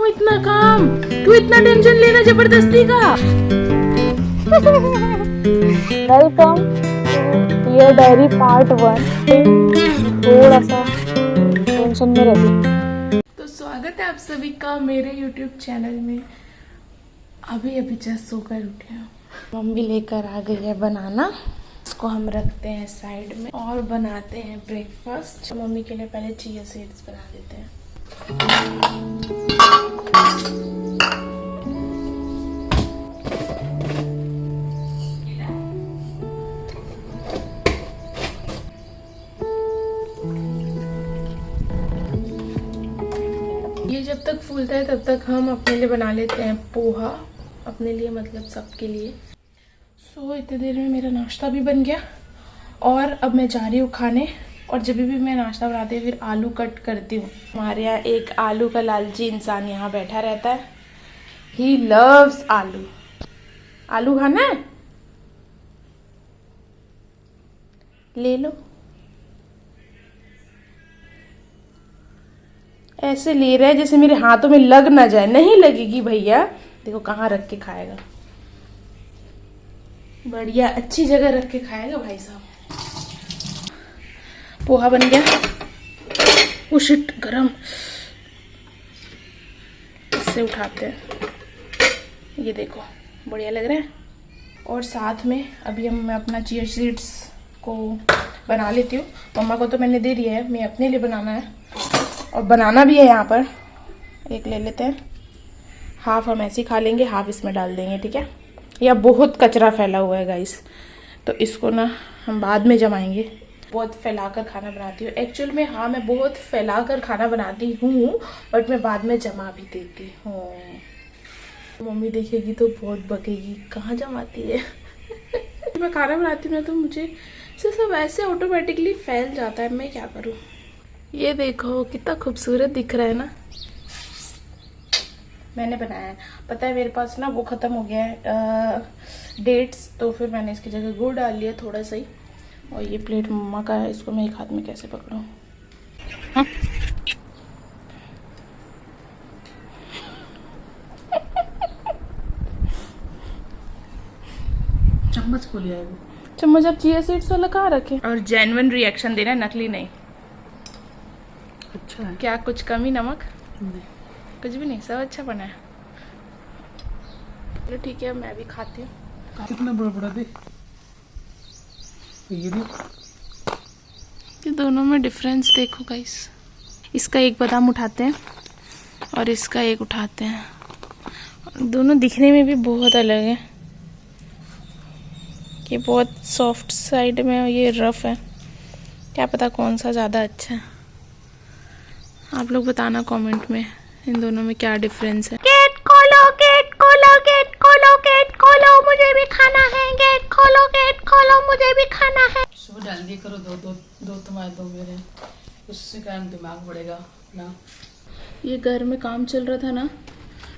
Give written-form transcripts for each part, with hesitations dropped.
इतना काम? क्यों इतना टेंशन लेना जबरदस्ती का? Welcome dear diary part 1। थोड़ा सा टेंशन में रही। तो स्वागत है आप सभी का मेरे YouTube चैनल में। अभी जस्ट सोकर उठे हैं। मम्मी लेकर आ गई है बनाना। इसको हम रखते हैं साइड में और बनाते हैं ब्रेकफास्ट। मम्मी के लिए पहले चिया सीड्स बना देते हैं। ये जब तक फूलता है तब तक हम अपने लिए बना लेते हैं पोहा। अपने लिए मतलब सबके लिए। सो इतनी देर में मेरा नाश्ता भी बन गया और अब मैं जा रही हूँ खाने। और जब भी मैं नाश्ता बनाती हूँ फिर आलू कट करती हूँ। हमारे यहाँ एक आलू का लालची इंसान यहाँ बैठा रहता है। ही लव्स आलू। आलू खाना है? ले लो। ऐसे ले रहा है जैसे मेरे हाथों में लग ना जाए। नहीं लगेगी भैया। देखो कहाँ रख के खाएगा। बढ़िया अच्छी जगह रख के खाएगा भाई साहब। पोहा बन गया। ओ शिट गरम। इससे उठाते हैं। ये देखो बढ़िया लग रहा है। और साथ में अभी मैं अपना चिया सीड्स को बना लेती हूँ। मम्मा को तो मैंने दे दिया है। मैं अपने लिए बनाना है और बनाना भी है। यहाँ पर एक ले लेते हैं। हाफ हम ऐसे ही खा लेंगे, हाफ इसमें डाल देंगे। ठीक है। यह बहुत कचरा फैला हुआ है गाइस, तो इसको ना हम बाद में जमाएंगे। बहुत फैलाकर खाना बनाती हूँ एक्चुअल में। हाँ मैं बहुत फैलाकर खाना बनाती हूँ बट मैं बाद में जमा भी देती हूँ। मम्मी देखेगी तो बहुत बकेगी, कहाँ जमाती है। मैं खाना बनाती हूँ ना तो मुझे से सब ऐसे ऑटोमेटिकली फैल जाता है। मैं क्या करूँ। ये देखो कितना खूबसूरत दिख रहा है ना। मैंने बनाया है। पता है मेरे पास ना वो ख़त्म हो गया है डेट्स, तो फिर मैंने इसकी जगह गुड़ डाल लिया थोड़ा सा ही। और ये प्लेट मम्मा का है, इसको मैं एक हाथ में कैसे पकड़ूं। हाँ? चम्मच को लिया है। चम्मच आप चिया सीड्स वाला कहाँ रखे? और जेन्युइन रिएक्शन देना, नकली नहीं। अच्छा है क्या कुछ कमी नमक? नहीं। कुछ भी नहीं, सब अच्छा बना है। चलो ठीक है मैं भी खाती हूँ। कितना बड़ा बड़ा दे ये भी। ये दोनों में डिफरेंस देखो गाइस। इसका एक बादाम उठाते हैं और इसका एक उठाते हैं। दोनों दिखने में भी बहुत अलग है। ये बहुत सॉफ्ट साइड में और ये रफ है। क्या पता कौन सा ज़्यादा अच्छा है। आप लोग बताना कमेंट में इन दोनों में क्या डिफरेंस है। गेट खोलो, गेट खोलो, गेट खोलो, गेट खोलो, मुझे भी खाना है। गेट खोलो, गेट खोलो, मुझे भी खाना है। सुबह जल्दी करो। दो दो दो तुम्हारे दो मेरे, उससे कारण दिमाग बढ़ेगा ना। ये घर में काम चल रहा था ना,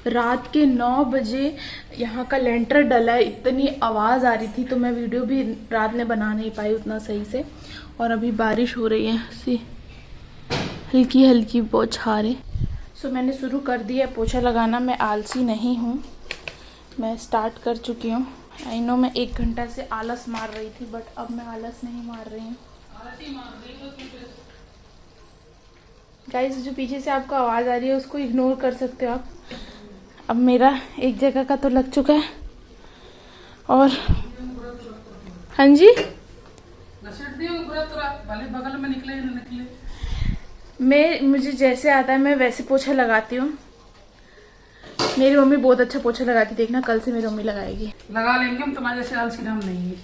रात के 9 बजे यहाँ का लेंटर डला है। इतनी आवाज़ आ रही थी तो मैं वीडियो भी रात में बना नहीं पाई उतना सही से। और अभी बारिश हो रही है सी हल्की हल्की बौछारें। सो मैंने शुरू कर दिया पोछा लगाना। मैं आलसी नहीं हूँ, मैं स्टार्ट कर चुकी हूँ। आई नो मैं 1 घंटा से आलस मार रही थी बट अब मैं आलस नहीं मार रही हूँ। गाइस जो पीछे से आपको आवाज़ आ रही है उसको इग्नोर कर सकते हो आप। अब मेरा एक जगह का तो लग चुका है। और हाँ जी बगल में निकले ना निकले। मुझे जैसे आता है मैं वैसे पोछा लगाती हूँ। मेरी मम्मी बहुत अच्छा पोछा लगाती, देखना कल से मेरी मम्मी लगाएगी। लगा लेंगे हम, तुम्हारे जैसे आलसी हम नहीं है।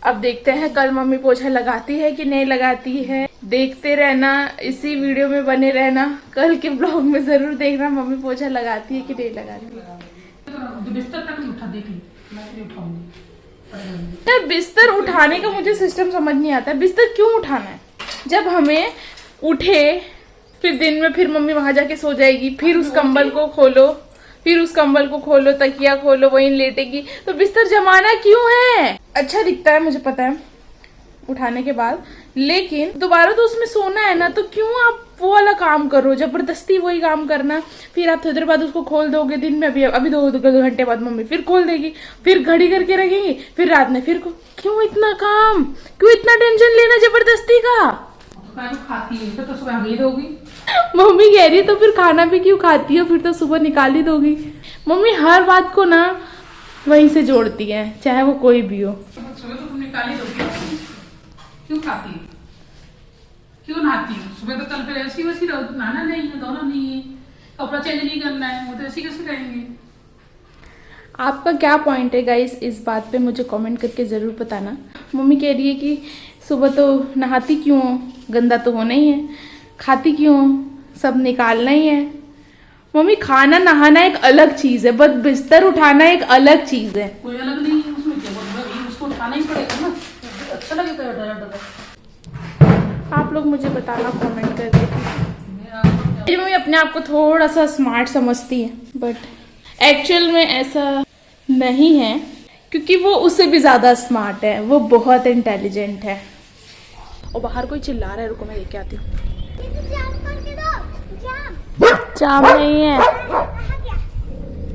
अब देखते हैं कल मम्मी पोछा लगाती है कि नहीं लगाती है। देखते रहना, इसी वीडियो में बने रहना। कल के ब्लॉग में जरूर देखना मम्मी पोछा लगाती है कि नहीं लगाती। बिस्तर तक नहीं उठा, देख ली मैं नहीं उठाऊंगी। यार बिस्तर उठाने का मुझे सिस्टम समझ नहीं आता है। बिस्तर क्यों उठाना है जब हमें उठे फिर दिन में फिर मम्मी वहां जाके सो जाएगी। फिर उस कंबल को खोलो, फिर उस कंबल को खोलो, तकिया खोलो, वहीं लेटेगी। तो बिस्तर जमाना क्यों है? अच्छा दिखता है मुझे पता है उठाने के बाद, लेकिन दोबारा तो उसमें सोना है ना, तो क्यों आप वो वाला काम करो, जबरदस्ती वही काम करना। फिर आप थोड़ी देर बाद उसको खोल दोगे, दिन में अभी 2 घंटे बाद मम्मी फिर खोल देगी, फिर घड़ी करके रखेंगी, फिर रात में फिर क्यों इतना काम, क्यों इतना टेंशन लेना जबरदस्ती का। खाती है तो सुबह ही दोगी। मम्मी कह रही है तो फिर खाना भी क्यों खाती हो, फिर तो सुबह निकाल ही दोगी। मम्मी हर बात को ना वहीं से जोड़ती है, चाहे वो कोई भी हो। सुबह तो तुम निकाल ही दोगी, क्यों खाती है, क्यों नहाती है सुबह? तो कल फिर ऐसी वैसी रहो, नहाना नहीं है, धोना नहीं है, कपड़ा चेंज नहीं करना है, वो तो ऐसी कैसे रहेंगे। आपका क्या पॉइंट है गाइस, इस बात पे मुझे कमेंट करके ज़रूर बताना। मम्मी कह रही है कि सुबह तो नहाती क्यों हो, गंदा तो होना ही है, खाती क्यों हो, सब निकालना ही है। मम्मी खाना नहाना एक अलग चीज़ है, बस बिस्तर उठाना एक अलग चीज़ है। कोई अलग नहीं है उसमें, क्या उसको उठाना ही पड़ेगा ना, अच्छा लगेगा डरा। आप लोग मुझे बताना कमेंट करके। मेरी मम्मी अपने आप को थोड़ा सा स्मार्ट समझती है, बट एक्चुअल में ऐसा नहीं है, क्योंकि वो उससे भी ज़्यादा स्मार्ट है, वो बहुत इंटेलिजेंट है। और बाहर कोई चिल्ला रहा है, रुको मैं लेके आती हूँ। जाम नहीं है,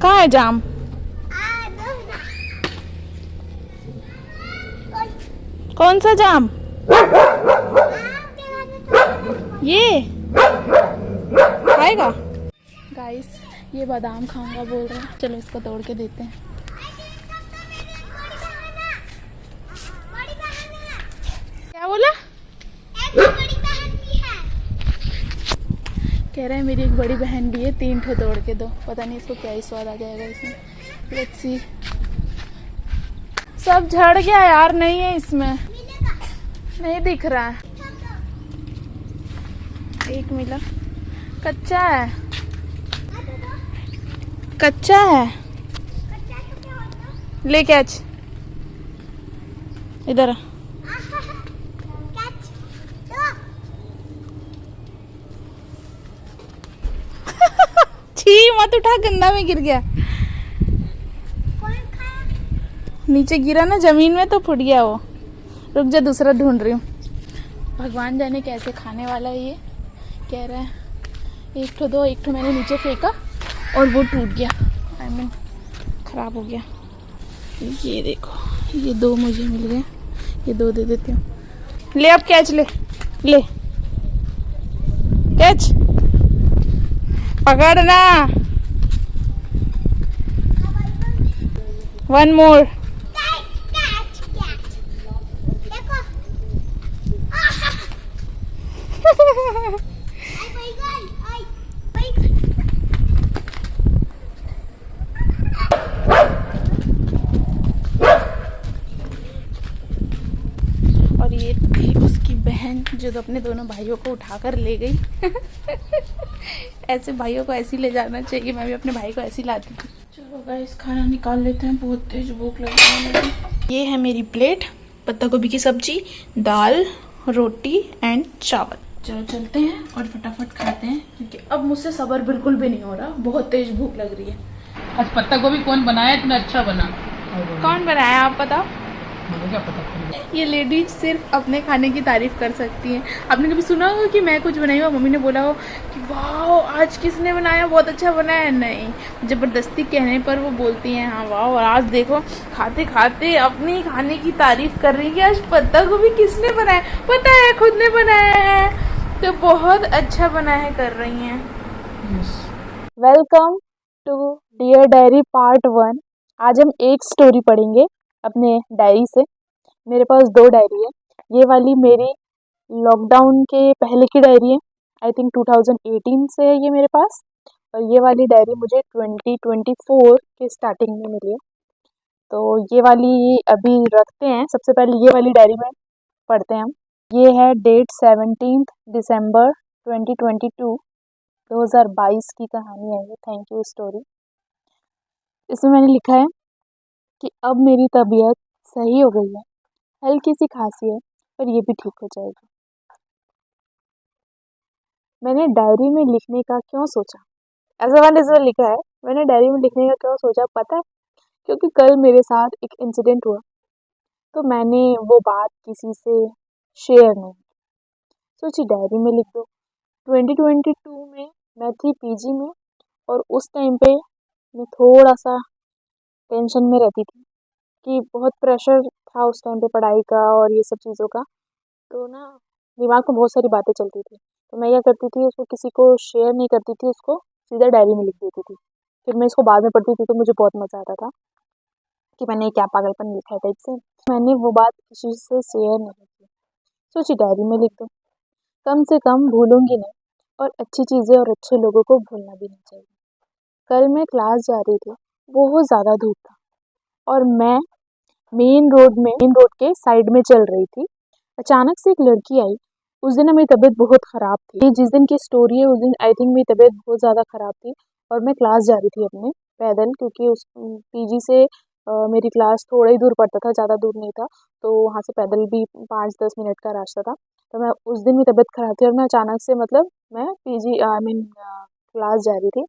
कहाँ है जाम? कौन सा जाम? ये खाएगा? गाइस ये बादाम खाऊंगा बोल रहे हैं, चलो इसको तोड़ के देते हैं। क्या बोला? कह रहे हैं मेरी एक बड़ी बहन भी है, 3 ठो तोड़ के दो, पता नहीं इसको क्या ही स्वाद आ जाएगा इसमें। Let's see. सब झड़ गया यार, नहीं है इसमें, नहीं दिख रहा है। एक मिला, कच्चा है, कच्चा है। ले कैच, इधर आ। छी मत उठा, गंदा में गिर गया, नीचे गिरा ना जमीन में तो फुट गया वो। रुक जा, दूसरा ढूंढ रही हूँ। भगवान जाने कैसे खाने वाला है ये। कह रहा है 1 ठो दो, 1 ठो मैंने नीचे फेंका और वो टूट गया, आई मीन खराब हो गया। ये देखो, ये 2 मुझे मिल गए, ये 2 दे देती हूँ। ले अब कैच, ले ले कैच, पकड़ना। 1 मोर। और ये थी उसकी बहन जो तो अपने दोनों भाइयों को उठाकर ले गई। ऐसे भाइयों को ऐसे ही ले जाना चाहिए, मैं भी अपने भाई को ऐसे ही लाती थी। चलो गाइस खाना निकाल लेते हैं, बहुत तेज भूख लगी है। ये है मेरी प्लेट, पत्ता गोभी की सब्जी, दाल, रोटी एंड चावल। चलो चलते हैं और फटाफट खाते हैं, क्योंकि अब मुझसे सब्र बिल्कुल भी नहीं हो रहा, बहुत तेज भूख लग रही है। आज पत्ता गोभी कौन बनाया, इतना अच्छा बना? कौन बनाया आप बताओ? मुझे क्या पता। ये लेडीज सिर्फ अपने खाने की तारीफ कर सकती हैं। आपने कभी सुना होगा कि मैं कुछ बनाई हो, मम्मी ने बोला हो कि वाह आज किसने बनाया, बहुत अच्छा बनाया? नहीं, जबरदस्ती कहने पर वो बोलती हैं हाँ वाह। और आज देखो खाते खाते अपनी खाने की तारीफ कर रही है कि आज पत्ता गोभी किसने बनाया, पता है खुद ने बनाया है, तो बहुत अच्छा बना है कर रही हैं। Welcome to dear diary part 1। आज हम एक स्टोरी पढ़ेंगे अपने डायरी से। मेरे पास 2 डायरी है। ये वाली मेरी लॉकडाउन के पहले की डायरी है, आई थिंक 2018 से है ये मेरे पास। और ये वाली डायरी मुझे 2024 के स्टार्टिंग में मिली है। तो ये वाली अभी रखते हैं, सबसे पहले ये वाली डायरी में पढ़ते हैं हम। ये है डेट 17 दिसंबर 2022 की कहानी है ये, थैंक यू स्टोरी। इसमें मैंने लिखा है कि अब मेरी तबीयत सही हो गई है, हल्की सी खांसी है पर ये भी ठीक हो जाएगी। मैंने डायरी में लिखने का क्यों सोचा, ऐसा मैंने इसमें लिखा है, मैंने डायरी में लिखने का क्यों सोचा पता है? क्योंकि कल मेरे साथ एक इंसिडेंट हुआ, तो मैंने वो बात किसी से शेयर नहीं सोची, डायरी में लिख दो। 2022 में मैं थी पीजी में, और उस टाइम पे मैं थोड़ा सा टेंशन में रहती थी कि बहुत प्रेशर था उस टाइम पे पढ़ाई का और ये सब चीज़ों का। तो ना दिमाग में बहुत सारी बातें चलती थी, तो मैं क्या करती थी, उसको किसी को शेयर नहीं करती थी, उसको सीधा डायरी में लिख देती थी। फिर मैं इसको बाद में पढ़ती थी तो मुझे बहुत मज़ा आता था कि मैंने क्या पागलपन लिखा है टाइप से। मैंने वो बात किसी से शेयर नहीं की, सोची डायरी में लिख दो, कम से कम भूलूंगी नहीं, और अच्छी चीज़ें और अच्छे लोगों को भूलना भी नहीं चाहिए। कल मैं क्लास जा रही थी, बहुत ज़्यादा धूप था, और मैं मेन रोड के साइड में चल रही थी। अचानक से एक लड़की आई। उस दिन मेरी तबीयत बहुत ख़राब थी, जिस दिन की स्टोरी है उस दिन आई थिंक मेरी तबीयत बहुत ज़्यादा ख़राब थी, और मैं क्लास जा रही थी अपने पैदल, क्योंकि उस पीजी से मेरी क्लास थोड़ा ही दूर पड़ता था, ज़्यादा दूर नहीं था, तो वहाँ से पैदल भी 5-10 मिनट का रास्ता था। तो मैं उस दिन मेरी तबीयत ख़राब थी, और मैं अचानक से मतलब मैं पीजी आई मीन क्लास जा रही थी।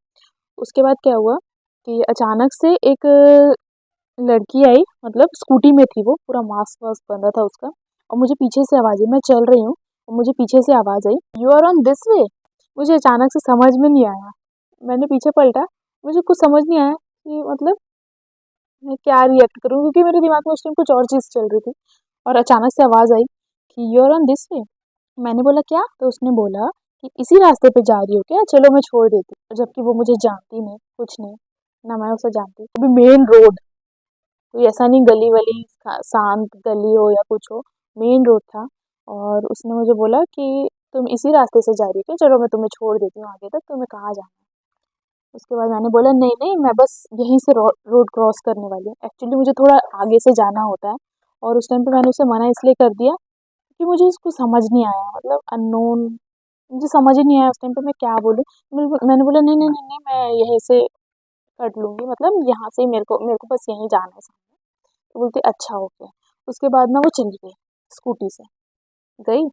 उसके बाद क्या हुआ कि अचानक से एक लड़की आई, मतलब स्कूटी में थी, वो पूरा मास्क वास्क बंधा था उसका, और मुझे पीछे से आवाज़ आई, मैं चल रही हूँ और मुझे पीछे से आवाज़ आई, you are on this way. मुझे अचानक से समझ में नहीं आया, मैंने पीछे पलटा, मुझे कुछ समझ नहीं आया कि मतलब मैं क्या रिएक्ट करूँ, क्योंकि मेरे दिमाग में उस टाइम कुछ और चीज़ चल रही थी। और अचानक से आवाज़ आई कि you are on this way. मैंने बोला क्या? तो उसने बोला कि इसी रास्ते पे जा रही हो क्या, चलो मैं छोड़ देती हूँ। जबकि वो मुझे जानती नहीं, कुछ नहीं, ना मैं उसे जानती। अभी मेन रोड, कोई ऐसा नहीं गली वली शांत गली हो या कुछ हो, मेन रोड था। और उसने मुझे बोला कि तुम इसी रास्ते से जा रही हो क्या, चलो मैं तुम्हें छोड़ देती हूँ आगे तक, तुम्हें कहाँ जाना है। उसके बाद मैंने बोला नहीं नहीं, मैं बस यहीं से रोड क्रॉस करने वाली हूँ, एक्चुअली मुझे थोड़ा आगे से जाना होता है। और उस टाइम पे मैंने उसे मना इसलिए कर दिया कि मुझे उसको समझ नहीं आया, मतलब अननोन, मुझे समझ ही नहीं आया उस टाइम पे मैं क्या बोलूँ। मैंने बोला नहीं नहीं नहीं नहीं, मैं यहीं से कट लूँगी, मतलब यहाँ से ही मेरे को बस यहीं जाना है सामने। तो बोलती अच्छा ओके। उसके बाद ना वो चली गई, स्कूटी से गई,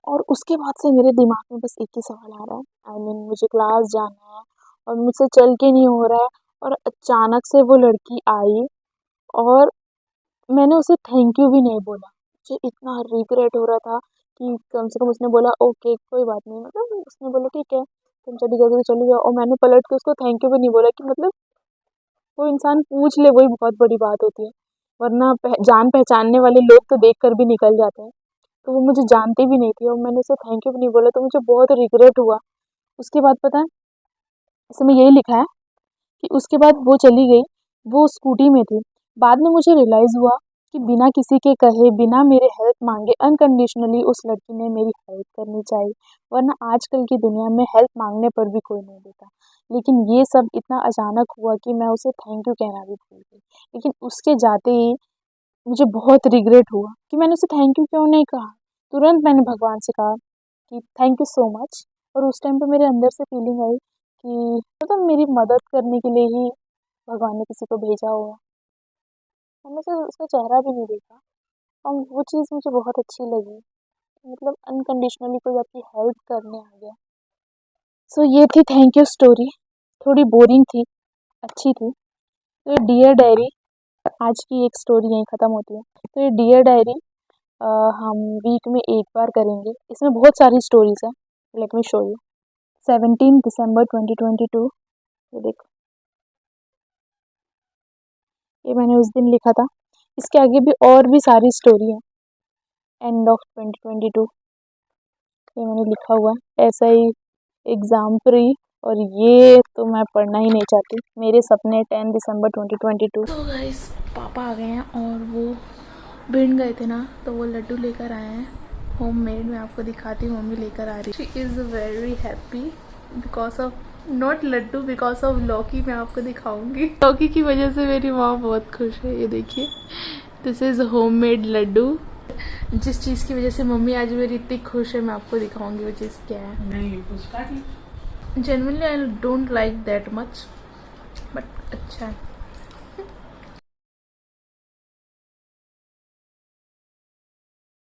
और उसके बाद से मेरे दिमाग में बस एक ही सवाल आ रहा है, आई मीन मुझे क्लास जाना है और मुझसे चल के नहीं हो रहा है। और अचानक से वो लड़की आई, और मैंने उसे थैंक यू भी नहीं बोला। मुझे इतना रिग्रेट हो रहा था कि कम से कम उसने बोला ओके कोई बात नहीं, मतलब उसने बोला ठीक है तुम चली जाओगे तो चली जाओ, और मैंने पलट के उसको थैंक यू भी नहीं बोला। कि मतलब वो इंसान पूछ ले वही बहुत बड़ी बात होती है, वरना जान पहचानने वाले लोग तो देख कर भी निकल जाते हैं। तो वो मुझे जानती भी नहीं थी, और मैंने उसे थैंक यू भी नहीं बोला, तो मुझे बहुत रिग्रेट हुआ। उसके बाद पता है इसमें यही लिखा है कि उसके बाद वो चली गई, वो स्कूटी में थी। बाद में मुझे रियलाइज़ हुआ कि बिना किसी के कहे, बिना मेरे हेल्प मांगे अनकंडीशनली उस लड़की ने मेरी हेल्प करनी चाहिए, वरना आजकल की दुनिया में हेल्प मांगने पर भी कोई नहीं देता। लेकिन ये सब इतना अचानक हुआ कि मैं उसे थैंक यू कहना भी भूल गई। लेकिन उसके जाते ही मुझे बहुत रिग्रेट हुआ कि मैंने उसे थैंक यू क्यों नहीं कहा। तुरंत मैंने भगवान से कहा कि थैंक यू सो मच, और उस टाइम पे मेरे अंदर से फीलिंग आई कि मतलब मेरी मदद करने के लिए ही भगवान ने किसी को भेजा होगा। मैंने उसे उसका चेहरा भी नहीं देखा, और वो चीज़ मुझे बहुत अच्छी लगी, मतलब अनकंडीशनली कोई आपकी हेल्प करने आ गया। सो ये थी थैंक यू स्टोरी, थोड़ी बोरिंग थी, अच्छी थी। तो ये डियर डायरी, आज की एक स्टोरी यहीं ख़त्म होती है। तो ये डियर डायरी हम वीक में एक बार करेंगे, इसमें बहुत सारी स्टोरीज़ हैं। Let me show you. 17 दिसंबर 2022, ये देखो, ये मैंने उस दिन लिखा था। इसके आगे भी और भी सारी स्टोरी है। एंड ऑफ 2022, ये मैंने लिखा हुआ है ऐसा ही, एग्ज़ाम प्री, और ये तो मैं पढ़ना ही नहीं चाहती। मेरे सपने 10 दिसंबर 2022। तो गाइस पापा आ गए हैं, और वो भिंड गए थे ना, तो वो लड्डू लेकर आए हैं होममेड। मैं आपको दिखाती हूँ, मम्मी लेकर आ रही। She is very happy because of not laddoo, because of lauki. मैं आपको दिखाऊंगी, लौकी की वजह से मेरी माँ बहुत खुश है। ये देखिए, दिस इज़ होममेड लड्डू। जिस चीज़ की वजह से मम्मी आज मेरी इतनी खुश है, मैं आपको दिखाऊंगी वो चीज़ क्या है। नहीं कुछ काटी। Genuinely I don't like that much, but अच्छा है।